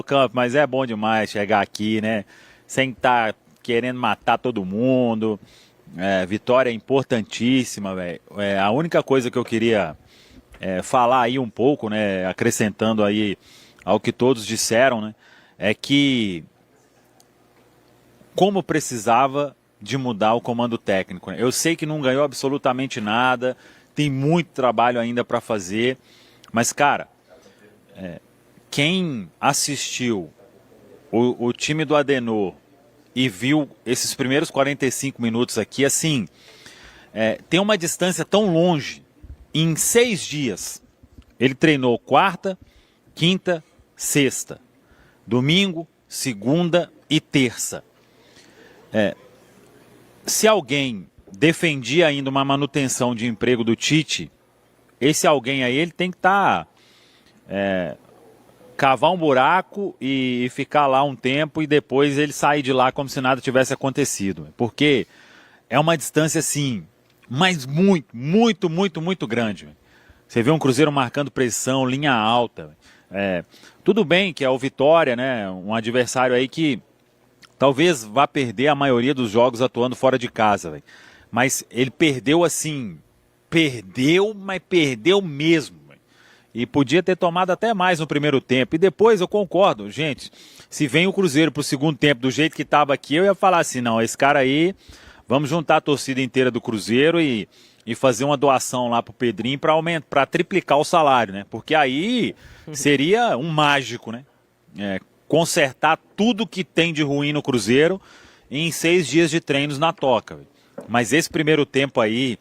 Campo, mas é bom demais chegar aqui, né? Sem estar querendo matar todo mundo. Vitória importantíssima, velho. A única coisa que eu queria falar aí um pouco, né? Acrescentando aí ao que todos disseram, né? É que como precisava de mudar o comando técnico, né? Eu sei que não ganhou absolutamente nada, tem muito trabalho ainda para fazer, mas cara, quem assistiu o time do Adenor e viu esses primeiros 45 minutos aqui, assim, tem uma distância tão longe. Em 6 dias, ele treinou quarta, quinta, sexta, domingo, segunda e terça. Se alguém defendia ainda uma manutenção de emprego do Tite, esse alguém aí ele tem que estar cavar um buraco e ficar lá um tempo e depois ele sair de lá como se nada tivesse acontecido. Porque é uma distância assim, mas muito, muito, muito, muito grande. Você vê um Cruzeiro marcando pressão, linha alta. Tudo bem que é o Vitória, né? Um adversário aí que talvez vá perder a maioria dos jogos atuando fora de casa, véio. Mas ele perdeu assim, perdeu, mas perdeu mesmo. E podia ter tomado até mais no primeiro tempo. E depois eu concordo, gente. Se vem o Cruzeiro pro segundo tempo do jeito que estava aqui, eu ia falar assim, não, esse cara aí, vamos juntar a torcida inteira do Cruzeiro e fazer uma doação lá pro Pedrinho para aumentar, para triplicar o salário, né? Porque aí seria um mágico, né? Consertar tudo que tem de ruim no Cruzeiro em 6 dias de treinos na toca. Véio. Mas esse primeiro tempo aí,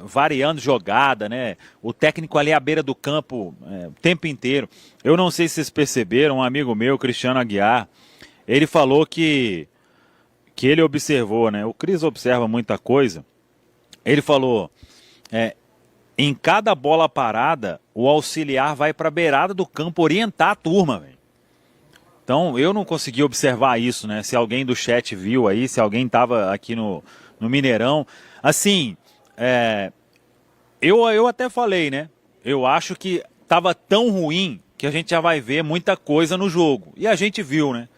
variando jogada, né? O técnico ali à beira do campo o tempo inteiro. Eu não sei se vocês perceberam, um amigo meu, Cristiano Aguiar, ele falou que ele observou, né? O Cris observa muita coisa. Ele falou, em cada bola parada, o auxiliar vai para a beirada do campo orientar a turma, velho. Então, eu não consegui observar isso, né? Se alguém do chat viu aí, se alguém estava aqui no Mineirão. Assim, eu até falei, né? Eu acho que estava tão ruim que a gente já vai ver muita coisa no jogo. E a gente viu, né?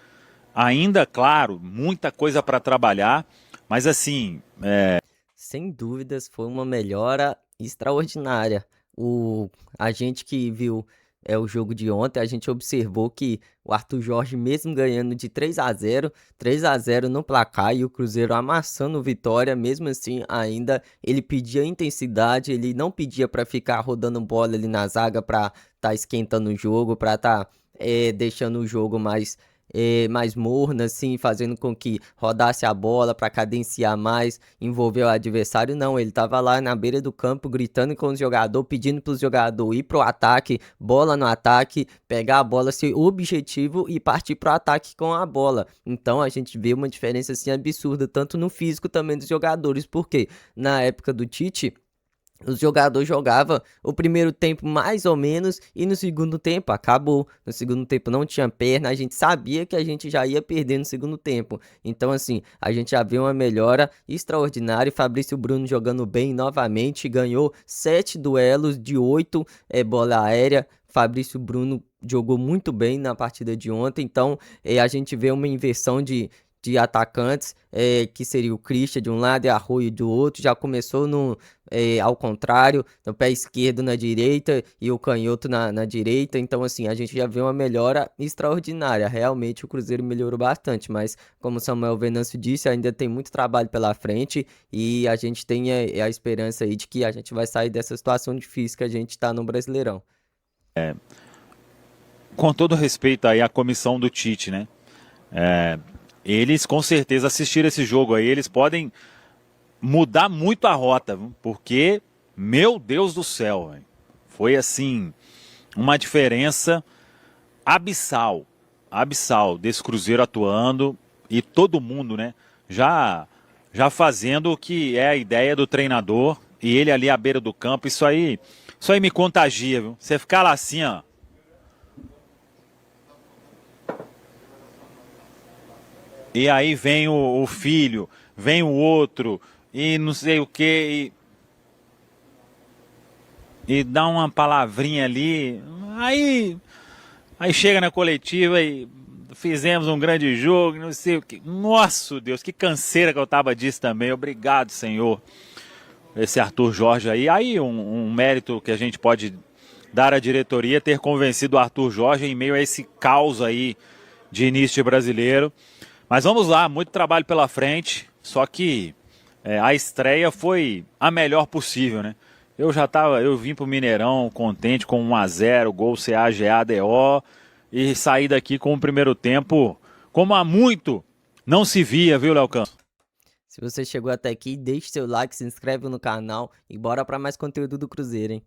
Ainda, claro, muita coisa para trabalhar, mas assim, Sem dúvidas, foi uma melhora extraordinária. A gente que viu o jogo de ontem, a gente observou que o Arthur Jorge, mesmo ganhando de 3-0, 3-0 no placar e o Cruzeiro amassando o Vitória, mesmo assim, ainda ele pedia intensidade, ele não pedia para ficar rodando bola ali na zaga para tá esquentando o jogo, para tá deixando o jogo mais morno, assim, fazendo com que rodasse a bola para cadenciar mais, envolver o adversário. Não, ele tava lá na beira do campo gritando com o jogador, pedindo para o jogador ir pro ataque, bola no ataque, pegar a bola, ser objetivo e partir pro ataque com a bola. Então a gente vê uma diferença assim absurda, tanto no físico também dos jogadores, porque na época do Tite os jogadores jogavam o primeiro tempo mais ou menos e no segundo tempo acabou. No segundo tempo não tinha perna, a gente sabia que a gente já ia perder no segundo tempo. Então, assim, a gente já viu uma melhora extraordinária. Fabrício Bruno jogando bem novamente, ganhou 7 duelos de 8 bola aérea. Fabrício Bruno jogou muito bem na partida de ontem, então a gente vê uma inversão de atacantes, que seria o Christian de um lado e Arroio do outro, já começou ao contrário, no pé esquerdo na direita e o canhoto na direita, então assim, a gente já vê uma melhora extraordinária, realmente o Cruzeiro melhorou bastante, mas como Samuel Venâncio disse, ainda tem muito trabalho pela frente e a gente tem a esperança aí de que a gente vai sair dessa situação difícil que a gente está no Brasileirão. com todo respeito aí à comissão do Tite, né? Eles com certeza assistiram esse jogo aí, eles podem mudar muito a rota, viu? Porque, meu Deus do céu, véio, foi assim, uma diferença abissal, abissal desse Cruzeiro atuando e todo mundo, né, já fazendo o que é a ideia do treinador e ele ali à beira do campo, isso aí me contagia, viu? Você ficar lá assim, ó, e aí vem o filho, vem o outro e não sei o que e dá uma palavrinha ali, aí Aí chega na coletiva e fizemos um grande jogo, não sei o que. Nossa, Deus, que canseira que eu tava disso também. Obrigado, Senhor. Esse Arthur Jorge aí. Aí um mérito que a gente pode dar à diretoria, ter convencido o Arthur Jorge em meio a esse caos aí de início de brasileiro. Mas vamos lá, muito trabalho pela frente. Só que a estreia foi a melhor possível, né? Eu vim pro Mineirão contente com 1-0, gol CAGADO, e saí daqui com o primeiro tempo como há muito não se via, viu, Léo Campos? Se você chegou até aqui, deixe seu like, se inscreve no canal e bora pra mais conteúdo do Cruzeiro, hein?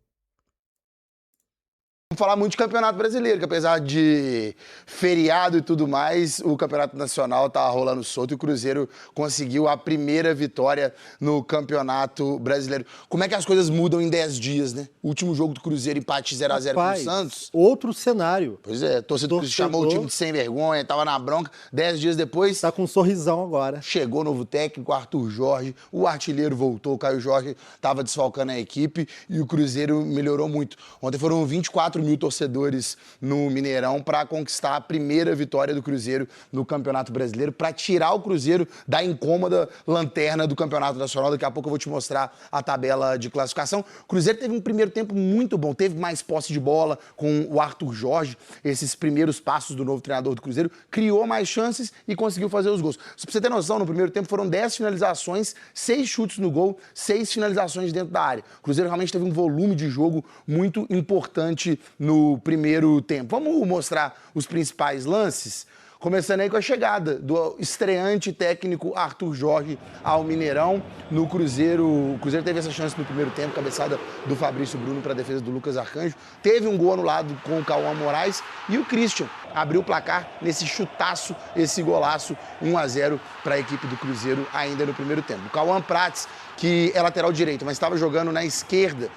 Vamos falar muito de Campeonato Brasileiro, que apesar de feriado e tudo mais, o Campeonato Nacional tá rolando solto e o Cruzeiro conseguiu a primeira vitória no Campeonato Brasileiro. Como é que as coisas mudam em 10 dias, né? O último jogo do Cruzeiro, empate 0-0 com o Santos. Outro cenário. Pois é, torcedor chamou o time de sem vergonha, tava na bronca. 10 dias depois... Tá com um sorrisão agora. Chegou novo técnico, Arthur Jorge, o artilheiro voltou, o Caio Jorge tava desfalcando a equipe e o Cruzeiro melhorou muito. Ontem foram 24 mil torcedores no Mineirão para conquistar a primeira vitória do Cruzeiro no Campeonato Brasileiro, para tirar o Cruzeiro da incômoda lanterna do Campeonato Nacional. Daqui a pouco eu vou te mostrar a tabela de classificação. O Cruzeiro teve um primeiro tempo muito bom, teve mais posse de bola com o Arthur Jorge, esses primeiros passos do novo treinador do Cruzeiro, criou mais chances e conseguiu fazer os gols. Só pra você ter noção, no primeiro tempo foram 10 finalizações, 6 chutes no gol, 6 finalizações dentro da área. O Cruzeiro realmente teve um volume de jogo muito importante no primeiro tempo. Vamos mostrar os principais lances, começando aí com a chegada do estreante técnico Arthur Jorge ao Mineirão no Cruzeiro. O Cruzeiro teve essa chance no primeiro tempo, cabeçada do Fabrício Bruno para a defesa do Lucas Arcanjo. Teve um gol anulado com o Cauã Moraes e o Christian abriu o placar nesse chutaço, esse golaço, 1-0 para a equipe do Cruzeiro ainda no primeiro tempo. O Cauã Prates, que é lateral direito, mas estava jogando na esquerda,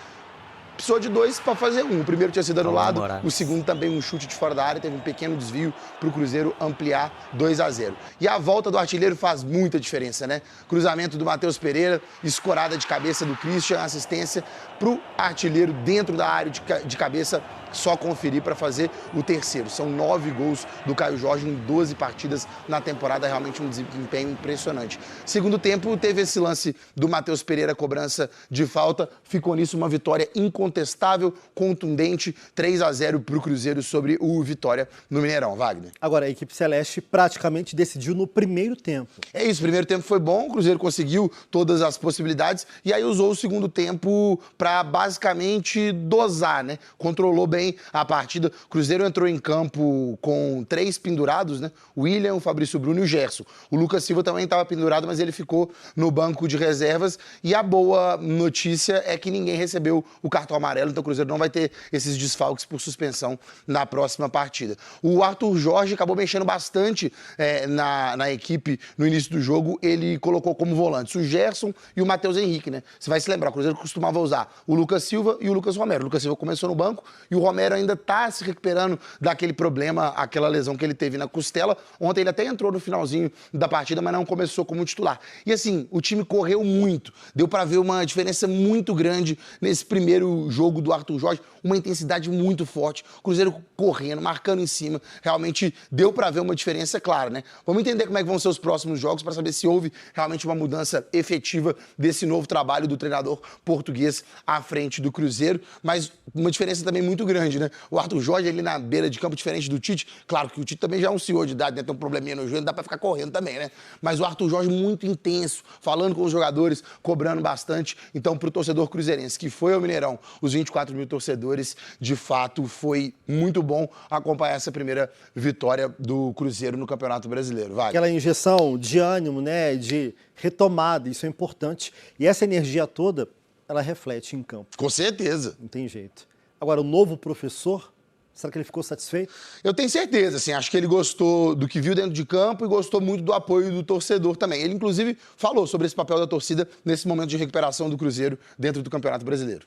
precisou de 2 para fazer 1. O primeiro tinha sido anulado, o segundo também um chute de fora da área, teve um pequeno desvio para o Cruzeiro ampliar 2-0. E a volta do artilheiro faz muita diferença, né? Cruzamento do Matheus Pereira, escorada de cabeça do Christian, assistência para o artilheiro dentro da área de cabeça, só conferir para fazer o terceiro. São 9 gols do Caio Jorge em 12 partidas na temporada, realmente um desempenho impressionante. Segundo tempo, teve esse lance do Matheus Pereira, cobrança de falta, ficou nisso uma vitória incontestável, contundente, 3-0 para o Cruzeiro sobre o Vitória no Mineirão. Wagner. Agora, a equipe celeste praticamente decidiu no primeiro tempo. É isso, o primeiro tempo foi bom, o Cruzeiro conseguiu todas as possibilidades e aí usou o segundo tempo para basicamente dosar, né? Controlou bem a partida. O Cruzeiro entrou em campo com 3 pendurados, né? O William, o Fabrício Bruno e o Gerson. O Lucas Silva também estava pendurado, mas ele ficou no banco de reservas. E a boa notícia é que ninguém recebeu o cartão amarelo, então o Cruzeiro não vai ter esses desfalques por suspensão na próxima partida. O Arthur Jorge acabou mexendo bastante na equipe no início do jogo. Ele colocou como volantes o Gerson e o Matheus Henrique, né? Você vai se lembrar, o Cruzeiro costumava usar o Lucas Silva e o Lucas Romero. O Lucas Silva começou no banco e o Romero ainda está se recuperando daquele problema, aquela lesão que ele teve na costela. Ontem ele até entrou no finalzinho da partida, mas não começou como titular. E assim, o time correu muito. Deu para ver uma diferença muito grande nesse primeiro jogo do Arthur Jorge, uma intensidade muito forte. O Cruzeiro correndo, marcando em cima. Realmente deu para ver uma diferença clara, né? Vamos entender como é que vão ser os próximos jogos para saber se houve realmente uma mudança efetiva desse novo trabalho do treinador português à frente do Cruzeiro. Mas uma diferença também muito grande, né? O Arthur Jorge ali na beira de campo, diferente do Tite. Claro que o Tite também já é um senhor de idade, né? Tem um probleminha no joelho, não dá pra ficar correndo também, né? Mas o Arthur Jorge muito intenso, falando com os jogadores, cobrando bastante. Então, pro torcedor cruzeirense que foi ao Mineirão, os 24 mil torcedores, de fato, foi muito bom acompanhar essa primeira vitória do Cruzeiro no Campeonato Brasileiro. Vai. Aquela injeção de ânimo, né? De retomada, isso é importante. E essa energia toda, ela reflete em campo. Com certeza. Não tem jeito. Agora, o novo professor, será que ele ficou satisfeito? Eu tenho certeza, assim, acho que ele gostou do que viu dentro de campo e gostou muito do apoio do torcedor também. Ele, inclusive, falou sobre esse papel da torcida nesse momento de recuperação do Cruzeiro dentro do Campeonato Brasileiro.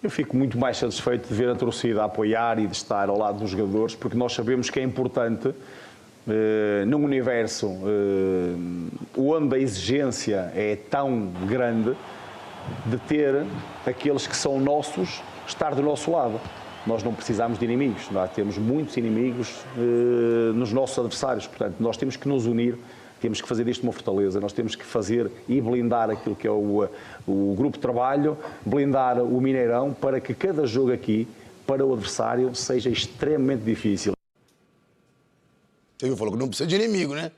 Eu fico muito mais satisfeito de ver a torcida apoiar e de estar ao lado dos jogadores, porque nós sabemos que é importante, num universo onde a exigência é tão grande, de ter aqueles que são nossos estar do nosso lado. nós não precisamos de inimigos, nós temos muitos inimigos nos nossos adversários, portanto, nós temos que nos unir, temos que fazer disto uma fortaleza, nós temos que fazer e blindar aquilo que é o grupo de trabalho, blindar o Mineirão para que cada jogo aqui, para o adversário, seja extremamente difícil. Você falou que não precisa de inimigo, né?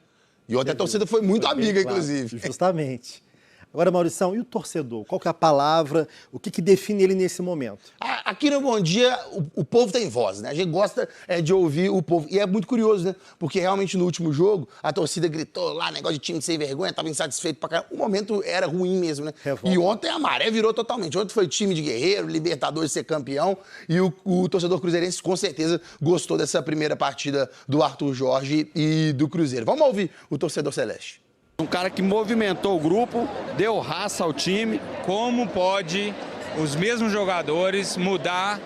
E ontem a torcida foi muito amiga, Claro, inclusive. justamente. Agora, Maurição, e o torcedor? Qual que é a palavra? O que define ele nesse momento? Aqui no Bom Dia, o povo tem voz, né? A gente gosta de ouvir o povo. E é muito curioso, né? Porque realmente no último jogo, a torcida gritou lá, negócio de time sem vergonha, tava insatisfeito pra caramba. O momento era ruim mesmo, né? Revolta. E ontem a maré virou totalmente. Ontem foi time de guerreiro, Libertadores ser campeão. E o torcedor cruzeirense com certeza gostou dessa primeira partida do Arthur Jorge e do Cruzeiro. Vamos ouvir o torcedor celeste. Um cara que movimentou o grupo, deu raça ao time. Como pode os mesmos jogadores mudar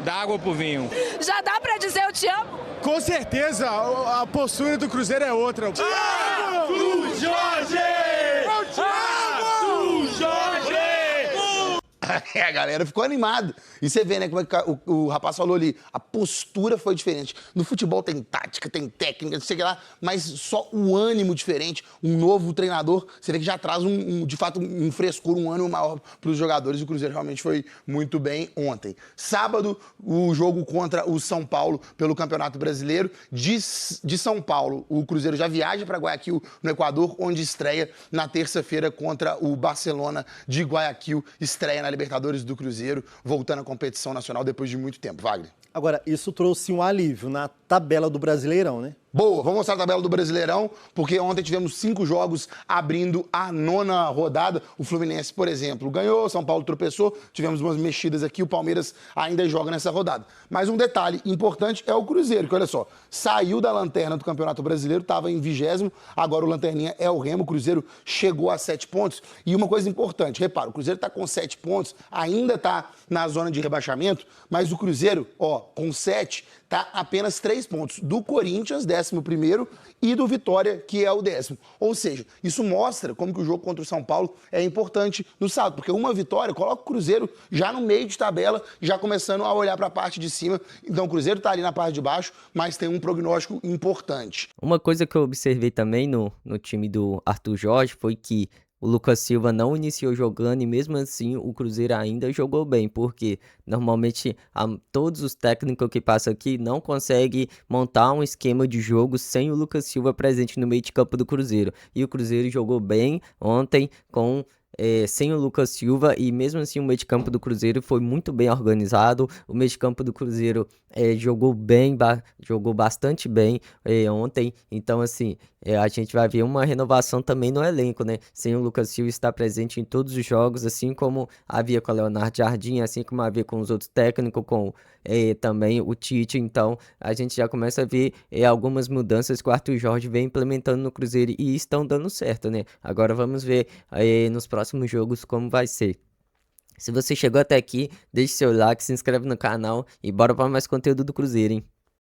da água pro vinho? Já dá pra dizer eu te amo? Com certeza, a postura do Cruzeiro é outra. Arthur Jorge! Arthur Jorge! A galera ficou animada. E você vê, né, como é que o rapaz falou ali, a postura foi diferente. No futebol tem tática, tem técnica, não sei o que lá, mas só um ânimo diferente, um novo treinador, você vê que já traz, de fato, um frescor, um ânimo maior para os jogadores. E o Cruzeiro realmente foi muito bem ontem. Sábado, o jogo contra o São Paulo pelo Campeonato Brasileiro. De São Paulo, o Cruzeiro já viaja para Guayaquil, no Equador, onde estreia na terça-feira contra o Barcelona de Guayaquil. Estreia na Libertadores do Cruzeiro, voltando à competição nacional depois de muito tempo. Wagner. Agora, isso trouxe um alívio na tabela do Brasileirão, né? Boa, vamos mostrar a tabela do Brasileirão, porque ontem tivemos 5 jogos abrindo a 9ª rodada. O Fluminense, por exemplo, ganhou, São Paulo tropeçou, tivemos umas mexidas aqui, o Palmeiras ainda joga nessa rodada. Mas um detalhe importante é o Cruzeiro, que olha só, saiu da lanterna do Campeonato Brasileiro, estava em 20º, agora o lanterninha é o Remo, o Cruzeiro chegou a 7 pontos. E uma coisa importante, repara, o Cruzeiro está com 7 pontos, ainda está na zona de rebaixamento, mas o Cruzeiro, ó, com 7, está apenas 3 pontos do Corinthians, 11º, e do Vitória, que é o 10º. Ou seja, isso mostra como que o jogo contra o São Paulo é importante no sábado, porque uma vitória coloca o Cruzeiro já no meio de tabela, já começando a olhar para a parte de cima. Então o Cruzeiro está ali na parte de baixo, mas tem um prognóstico importante. Uma coisa que eu observei também no time do Arthur Jorge foi que o Lucas Silva não iniciou jogando e mesmo assim o Cruzeiro ainda jogou bem, porque normalmente todos os técnicos que passam aqui não conseguem montar um esquema de jogo sem o Lucas Silva presente no meio de campo do Cruzeiro. E o Cruzeiro jogou bem ontem sem o Lucas Silva e mesmo assim o meio de campo do Cruzeiro foi muito bem organizado. O meio de campo do Cruzeiro jogou bem, jogou bastante bem ontem. Então assim, a gente vai ver uma renovação também no elenco, né? Sem o Lucas Silva estar presente em todos os jogos, assim como havia com o Leonardo Jardim, assim como havia com os outros técnicos, com também o Tite. Então a gente já começa a ver algumas mudanças que o Arthur Jorge vem implementando no Cruzeiro e estão dando certo, né? Agora vamos ver nos próximos jogos como vai ser. Se você chegou até aqui, deixe seu like, se inscreve no canal e bora para mais conteúdo do Cruzeiro, hein?